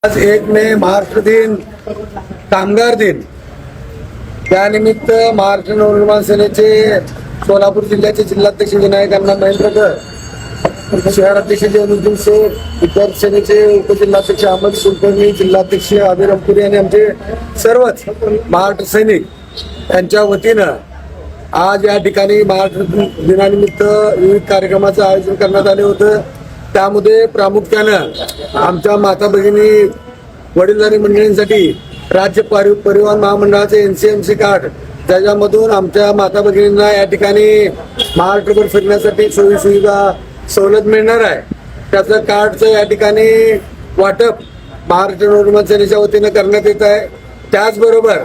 आज 1 मे महाराष्ट्र दिन, कामगार दिन. त्यानिमित्त महाराष्ट्र नवनिर्माण सेनेचे सोलापूर जिल्ह्याचे जिल्हाध्यक्ष विनायक अण्णा महेंद्रकर, शहराध्यक्ष जैनुद्दीन शेख, विद्यार्थी सेनेचे उपजिल्हाध्यक्ष अहमद कुलकर्णी, जिल्हाध्यक्ष आबिर अमपुरी आणि आमचे सर्वच महाराष्ट्र सैनिक यांच्या वतीनं आज या ठिकाणी महाराष्ट्र दिनानिमित्त विविध कार्यक्रमाचं आयोजन करण्यात आले होतं. त्यामध्ये प्रामुख्यानं आमच्या माता भगिनी वडीलधारी मंडळींसाठी राज्य परिवहन महामंडळाचे NCMC कार्ड, ज्याच्यामधून आमच्या माता भगिनींना या ठिकाणी महाराष्ट्रभर फिरण्यासाठी सोयी सुविधा सवलत मिळणार आहे. त्याचं कार्डचं या ठिकाणी वाटप महाराष्ट्र नवनिर्माण सेनेच्या वतीनं करण्यात येत आहे. त्याचबरोबर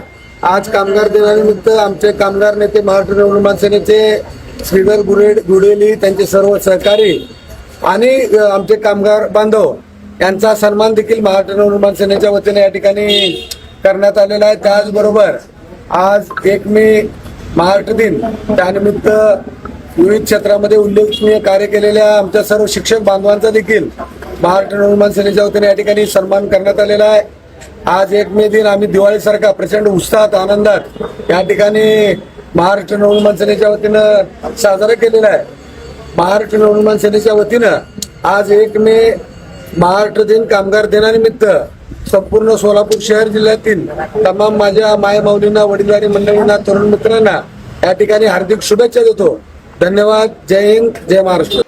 आज कामगार दिनानिमित्त आमचे कामगार नेते महाराष्ट्र नवनिर्माण सेनेचे श्रीधर गुडेली, त्यांचे सर्व सहकारी आणि आमचे कामगार बांधव यांचा सन्मान देखील महाराष्ट्र नवनिर्माण सेनेच्या वतीने या ठिकाणी करण्यात आलेला आहे. त्याचबरोबर आज 1 मे महाराष्ट्र दिन, त्यानिमित्त विविध क्षेत्रामध्ये उल्लेखनीय कार्य केलेल्या आमच्या सर्व शिक्षक बांधवांचा देखील महाराष्ट्र नवनिर्माण सेनेच्या वतीने या ठिकाणी सन्मान करण्यात आलेला आहे. आज 1 मे दिन आम्ही दिवाळीसारखा प्रचंड उत्साहात आनंदात या ठिकाणी महाराष्ट्र नवनिर्माण सेनेच्या वतीनं साजरा केलेला आहे. महाराष्ट्र नवनिर्माण सेनेच्या वतीनं आज 1 मे महाराष्ट्र दिन, कामगार दिनानिमित्त संपूर्ण सोलापूर शहर जिल्ह्यातील तमाम माझ्या मायमाऊलींना, वडीलधारी मंडळींना, तरुण मित्रांना या ठिकाणी हार्दिक शुभेच्छा देतो. धन्यवाद. जय हिंद, जय महाराष्ट्र.